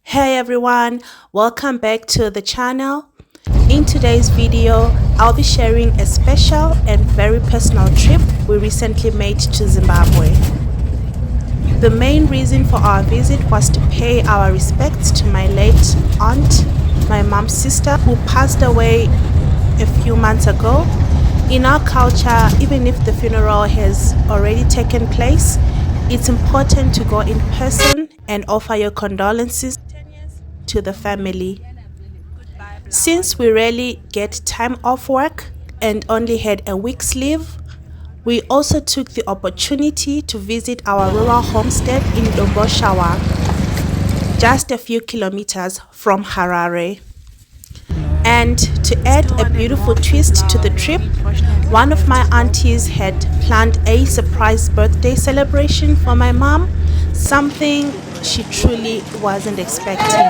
Hey everyone, welcome back to the channel. In today's video, I'll be sharing a special and very personal trip we recently made to Zimbabwe. The main reason for our visit was to pay our respects to my late aunt, my mom's sister, who passed away a few months ago. In our culture, even if the funeral has already taken place, it's important to go in person and offer your condolences to the family. Since we rarely get time off work and only had a week's leave, we also took the opportunity to visit our rural homestead in Domboshava, just a few kilometers from Harare. And to add a beautiful twist to the trip, one of my aunties had planned a surprise birthday celebration for my mom, something she truly wasn't expecting.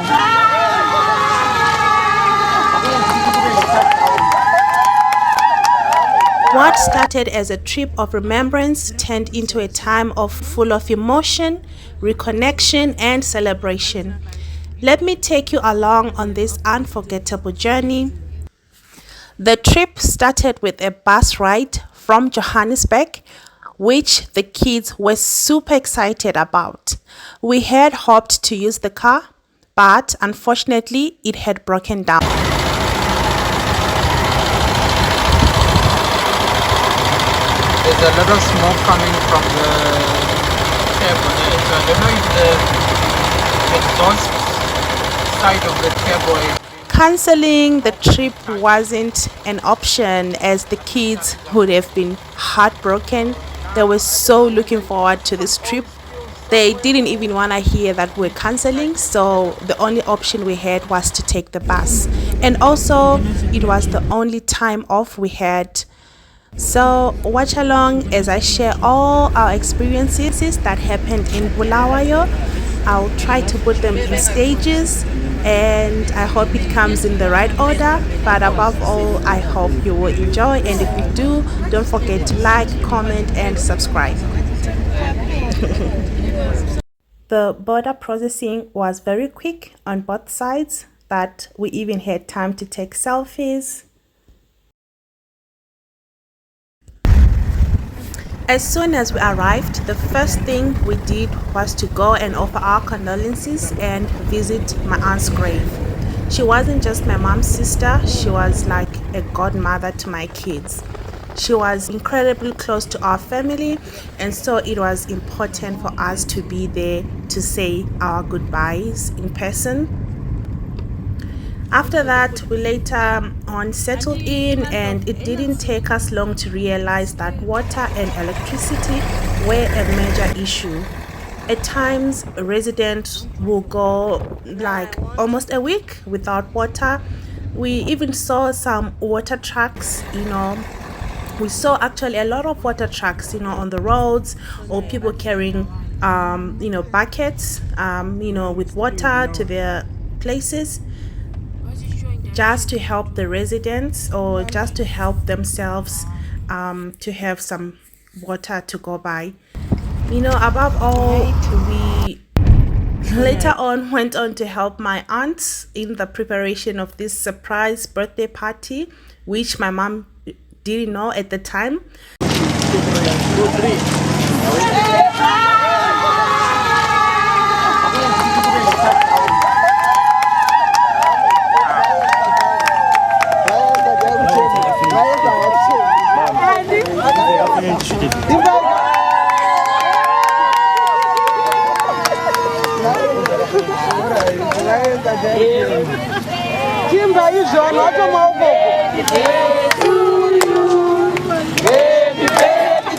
What started as a trip of remembrance turned into a time full of emotion, reconnection, and celebration. Let me take you along on this unforgettable journey. The trip started with a bus ride from Johannesburg, which the kids were super excited about. We had hoped to use the car, but unfortunately it had broken down. There's a lot of smoke coming from the cab on the so I don't know if the exhaust side of the cab. Cancelling the trip wasn't an option, as the kids would have been heartbroken. They were so looking forward to this trip. They didn't even want to hear that we're cancelling, so the only option we had was to take the bus. And also, it was the only time off we had. So watch along as I share all our experiences that happened in Bulawayo. I'll try to put them in stages, and I hope it comes in the right order, but above all, I hope you will enjoy, and if you do, don't forget to like, comment, and subscribe. The border processing was very quick on both sides, that we even had time to take selfies. As soon as we arrived, the first thing we did was to go and offer our condolences and visit my aunt's grave. She wasn't just my mom's sister, she was like a godmother to my kids. She was incredibly close to our family, and so it was important for us to be there to say our goodbyes in person. After that, we later on settled in, and it didn't take us long to realize that water and electricity were a major issue. At times, residents will go like almost a week without water. We even saw some water trucks, we saw actually a lot of water trucks, on the roads, or people carrying, buckets, with water to their places, just to help the residents or just to help themselves to have some water to go by. Above all, we later on went on to help my aunt in the preparation of this surprise birthday party, which my mom didn't know at the time.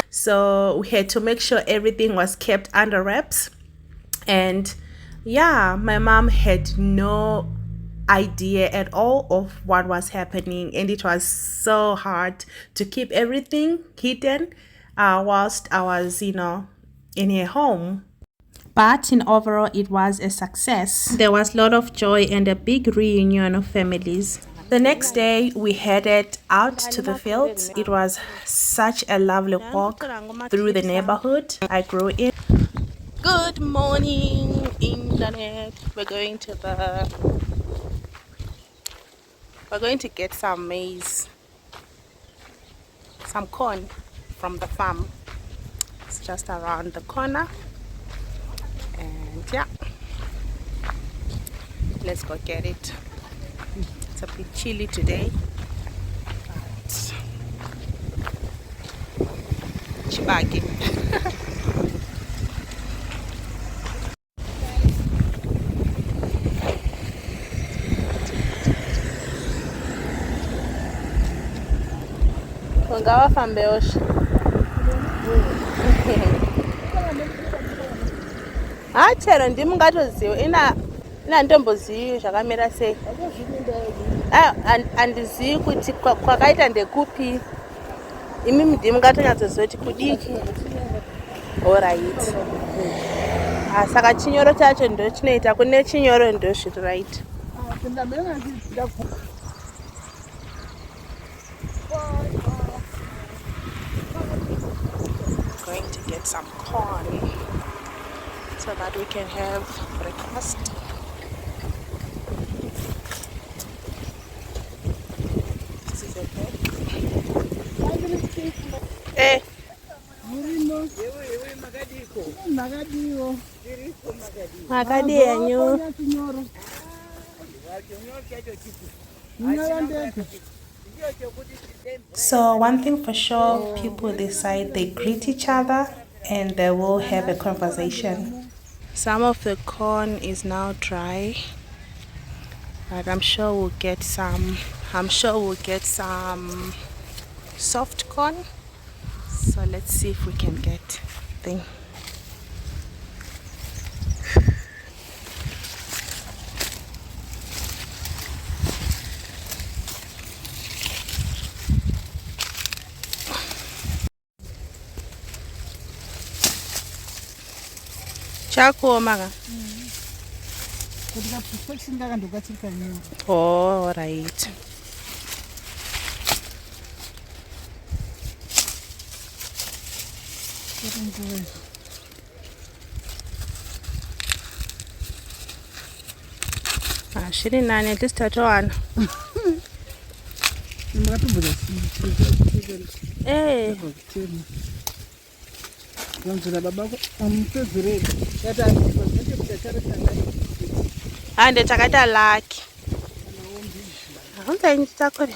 So we had to make sure everything was kept under wraps, and yeah, my mom had no idea at all of what was happening, and it was so hard to keep everything hidden whilst I was in her home. But in overall, it was a success. There was a lot of joy and a big reunion of families. The next day, we headed out to the fields. It was such a lovely walk through the neighborhood I grew in. Good morning in Done it. We're going to get some maize, some corn from the farm. It's just around the corner, and yeah, let's go get it. It's a bit chilly today, but chibaki. Ungawafambe osha. Chero ndimi ngatoziva ina ndombozivi zvakamira sei. Handizivi kuti kwakaita ndekupi. Imi ndimi ngatonyatsozoti kudiki. Alright. Saka chinyoro chacho ndo chinoita kune chinyoro ndo zviri right. Going to get some corn so that we can have breakfast. This is a bed. Hey. Magadi yanyu. So one thing for sure, people decide they greet each other and they will have a conversation. Some of the corn is now dry, but I'm sure we'll get some soft corn. So let's see if we can get thing. Chakuomaka. Oh, right. Shiri nani at least tatoana. Eh. Ande takata lucky. Unzainyitakore.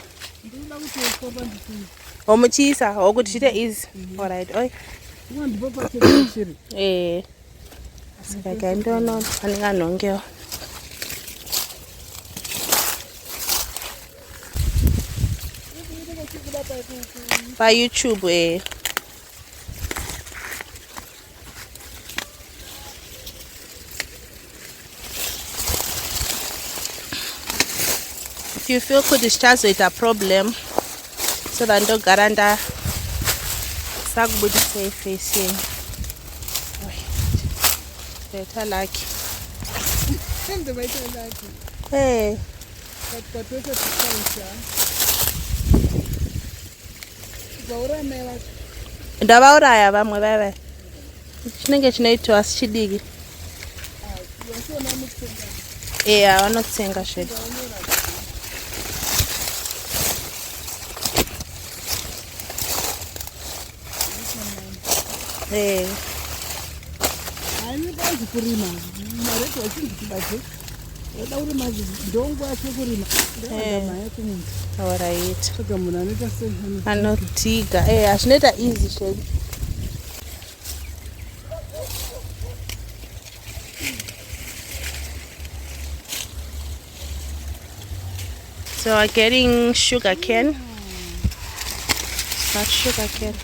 Omuchisa okuti chite is. All right. Oi. Eh. Sika ndono aninga nongeo. By YouTube, eh. If you feel could discharge with a problem, so that no garanda sagbudi say facing. Better lucky. Hey. Ndavauraya vamwe veve chinenge chinoitwa sichidiki. Vanotsenga zvedu. Alright. Anotiga. Hazvinoita easy zvedu. So we're getting sugar cane. That's sugar cane.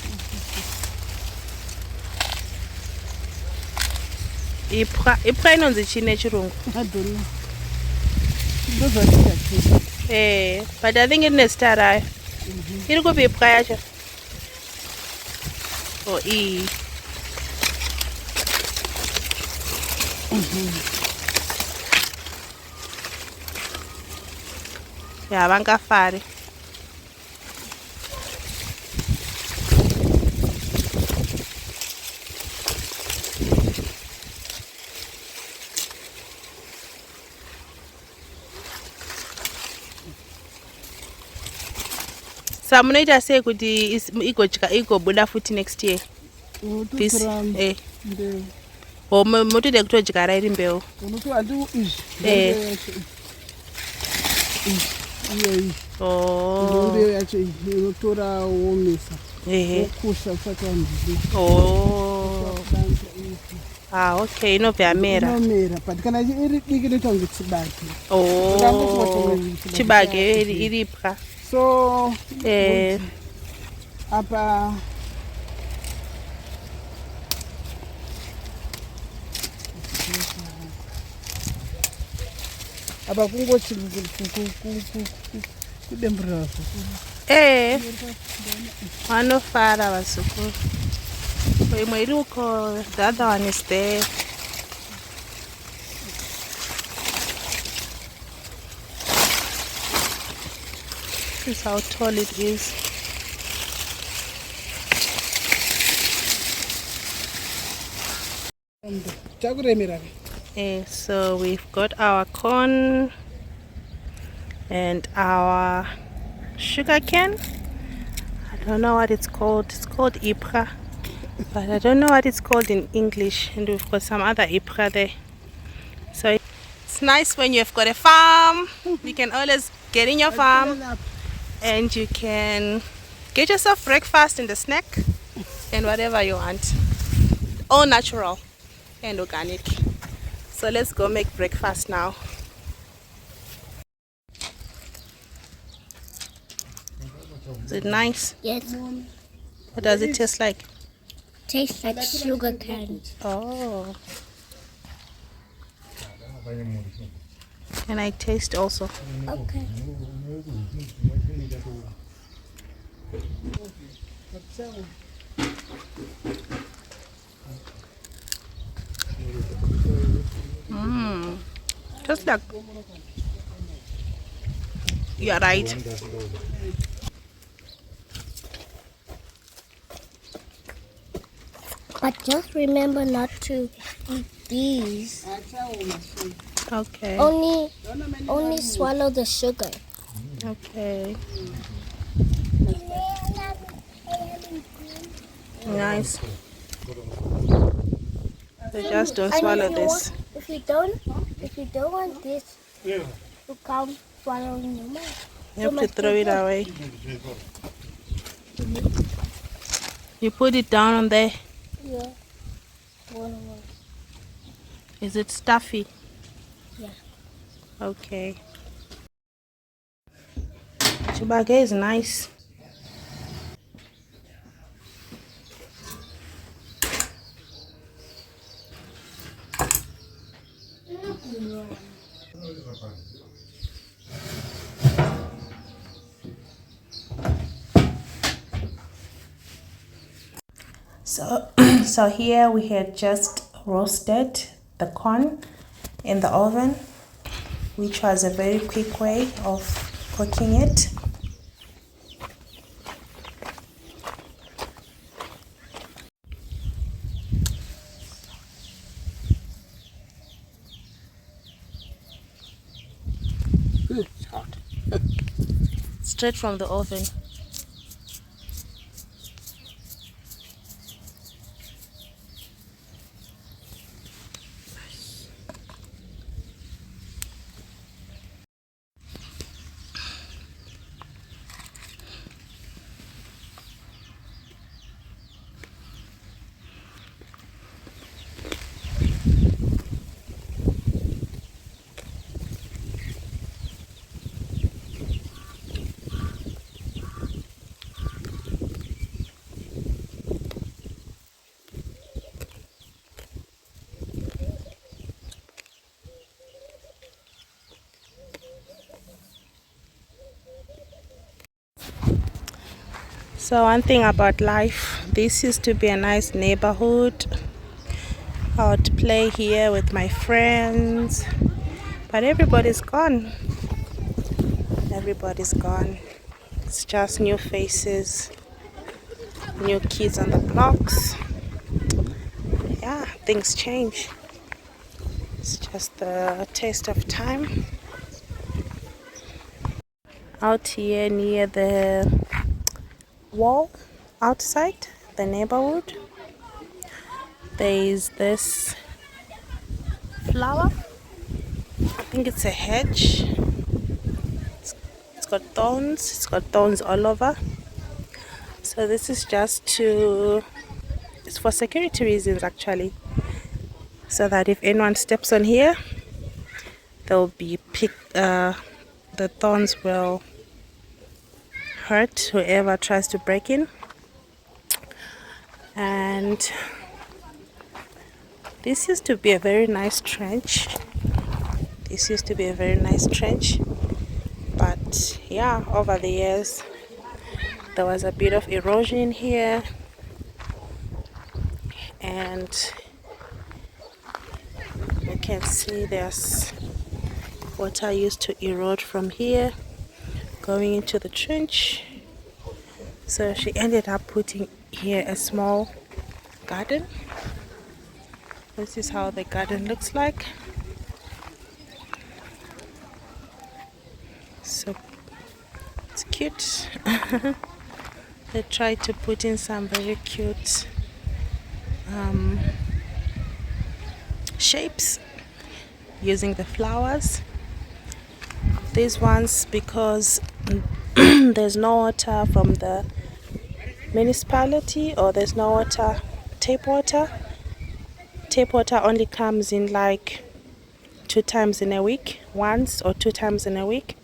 Ipwa inonzi chine chirungu. But I think it is tara. It could be ipwa yacho. Oh, e. Yeah, vangafari. Sa munoita sei kuti igobuda futi next year? This motode kutodyara iri mbeu. Ah, okay, inobva yamera. But kana iri diki inoita kunge chibage. Chibage iripwa. So apa kungochi kudemburira. Vanofara vazukuru. Imwe iri uko, the other one is there. This is how tall it is. So we've got our corn and our sugar cane. I don't know what it's called. It's called ipra, but I don't know what it's called in English. And we've got some other ipra there. So it's nice when you've got a farm. You can always get in your farm and you can get yourself breakfast and a snack and whatever you want. All natural and organic. So let's go make breakfast now. Is it nice? Yes. What does it taste like? Tastes like sugar cane. Oh. Can I taste also? Okay. Just like, you're right. But just remember not to eat these. Okay. Only swallow the sugar. Okay. Nice. So just don't swallow this. If you don't want this, you can't swallow in your mouth. You have to throw it away. You put it down on there. Yeah. Is it stuffy? Yeah. Okay. Chibage is nice. So here we had just roasted the corn in the oven, which was a very quick way of cooking it. It's hot. Straight from the oven. So one thing about life, this used to be a nice neighborhood. I would play here with my friends, but everybody's gone. Everybody's gone. It's just new faces, new kids on the blocks. Yeah, things change. It's just the taste of time. Out here near the wall outside the neighborhood. There is this flower. I think it's a hedge. It's got thorns. It's got thorns all over. So this is just to, it's for security reasons actually, so that if anyone steps on here, they'll be picked. The thorns will hurt whoever tries to break in. And this used to be a very nice trench. This used to be a very nice trench, but yeah, over the years there was a bit of erosion here, and you can see there's water used to erode from here going into the trench. So she ended up putting here a small garden. This is how the garden looks like. So it's cute. They tried to put in some very cute shapes using the flowers. These ones, because there's no water from the municipality, or there's no water, tap water. Tap water only comes in like 2 times in a week, once or 2 times in a week.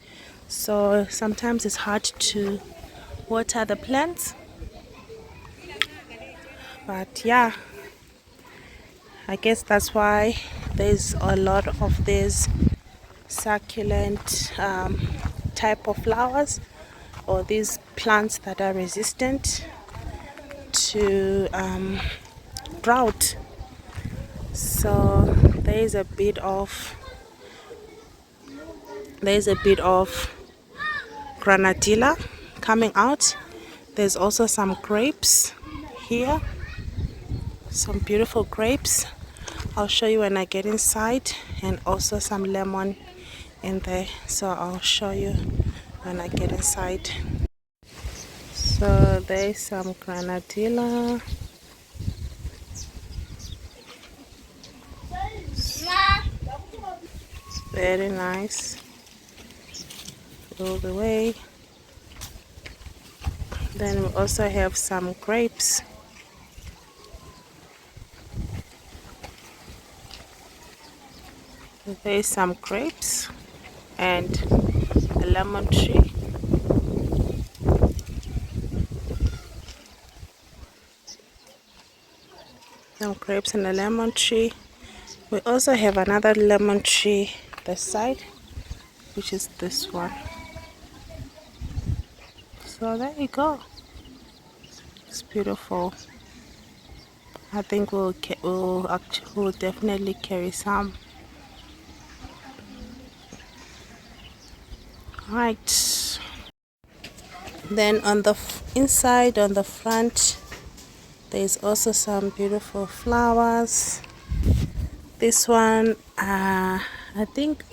So sometimes it's hard to water the plants. But yeah, I guess that's why there's a lot of these succulent type of flowers, or these plants that are resistant to drought. So there's a bit of Granadilla coming out. There's also some grapes here, some beautiful grapes. I'll show you when I get inside, and also some lemon in there, so I'll show you when I get inside. So there's some Granadilla. Very nice all the way. Then we also have some grapes. There's some grapes and a lemon tree. Some grapes and a lemon tree. We also have another lemon tree this side, which is this one. So there you go. It's beautiful. I think we'll definitely carry some. Right. Then on the inside, on the front, there's also some beautiful flowers. This one, I think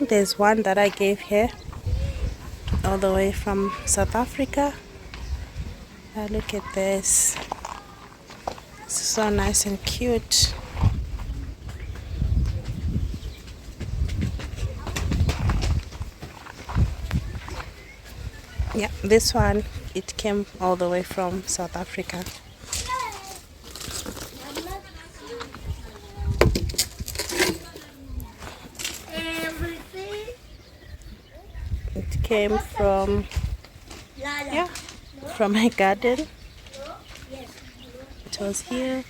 there's one that I gave here all the way from South Africa. Look at this. It's so nice and cute. Yeah, this one, it came all the way from South Africa. It came from, yeah, from my garden. It was here.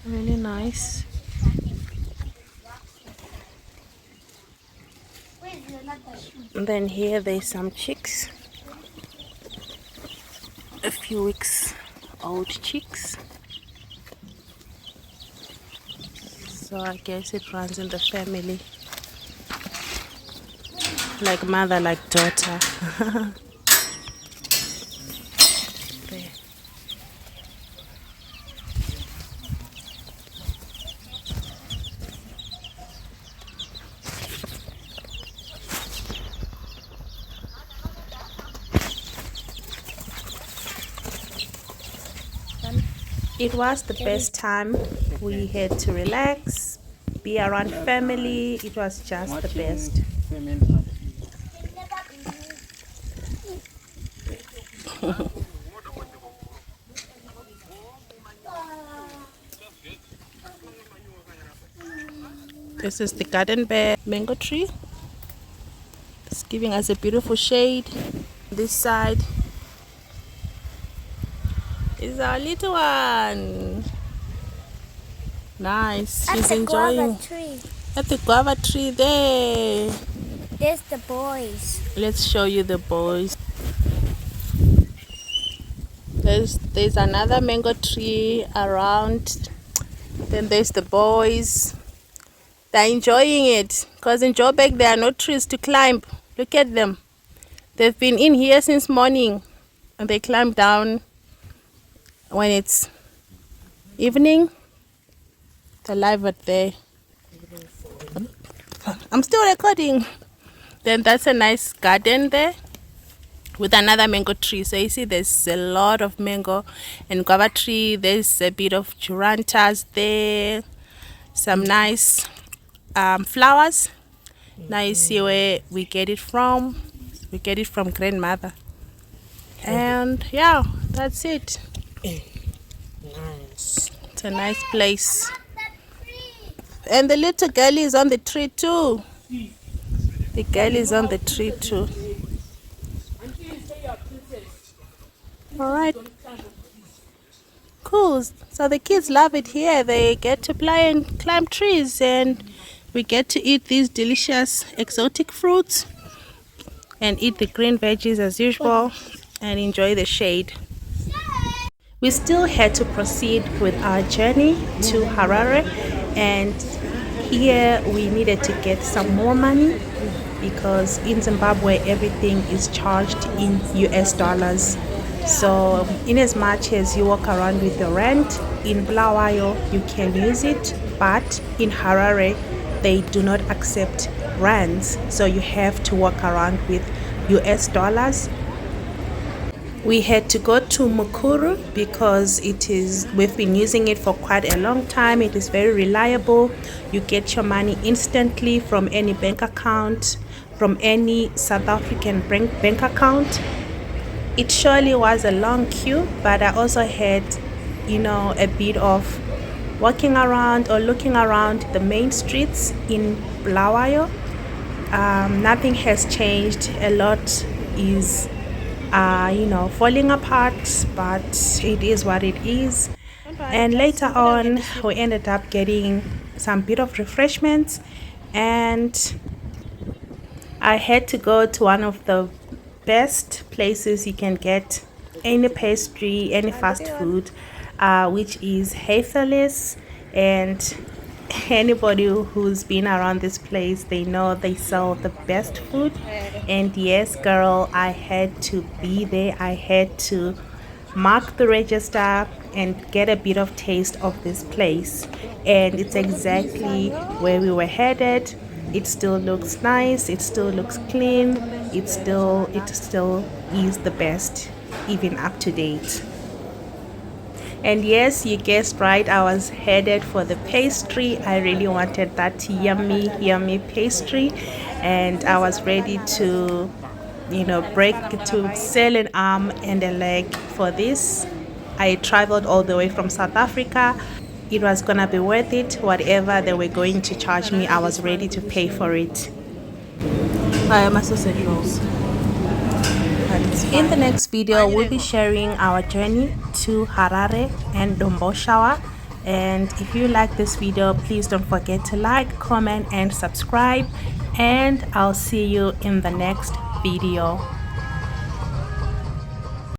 Really nice. And then here there's some chicks, a few weeks old chicks. So I guess it runs in the family, like mother, like daughter. There. It was the best time. We had to relax, be around family. It was just the best. This is the garden bed mango tree. It's giving us a beautiful shade. This side is our little one. Nice. At She's the enjoying. guava tree. At the guava tree there. There's the boys. Let's show you the boys. There's another mango tree around. Then there's the boys. They're enjoying it because in Joburg there are no trees to climb. Look at them. They've been in here since morning and they climb down when it's evening. They're live at there. I'm still recording. Then that's a nice garden there with another mango tree. So you see there's a lot of mango and guava tree. There's a bit of gerantas there. Some nice flowers. Now you see where we get it from. We get it from grandmother. And yeah, that's it. Nice. It's a nice place. And the little girl is on the tree too. The girl is on the tree too. Alright. Cool. So the kids love it here. They get to play and climb trees, and we get to eat these delicious exotic fruits and eat the green veggies as usual and enjoy the shade. We still had to proceed with our journey to Harare, and here we needed to get some more money because in Zimbabwe everything is charged in US dollars. So in as much as you walk around with your rand, in Bulawayo you can use it, but in Harare they do not accept rands, so you have to walk around with US dollars. We had to go to Mukuru because we've been using it for quite a long time. It is very reliable. You get your money instantly from any bank account, from any South African bank account. It surely was a long queue, but I also had, a bit of walking around or looking around the main streets in Bulawayo. Nothing has changed. A lot is falling apart, but it is what it is. And later on we ended up getting some bit of refreshments, and I had to go to one of the best places you can get any pastry, any fast food, which is Hayfelis. And anybody who's been around this place, they know they sell the best food. And yes girl, I had to be there. I had to mark the register and get a bit of taste of this place, and it's exactly where we were headed. It still looks nice, it still looks clean, it still is the best, even up to date. And yes, you guessed right, I was headed for the pastry. I really wanted that yummy pastry, and I was ready to sell an arm and a leg for this. I traveled all the way from South Africa. It was gonna be worth it. Whatever they were going to charge me, I was ready to pay for it. I am a sausage rolls. In the next video, we'll be sharing our journey to Harare and Domboshava. And if you like this video, please don't forget to like, comment and subscribe, and I'll see you in the next video.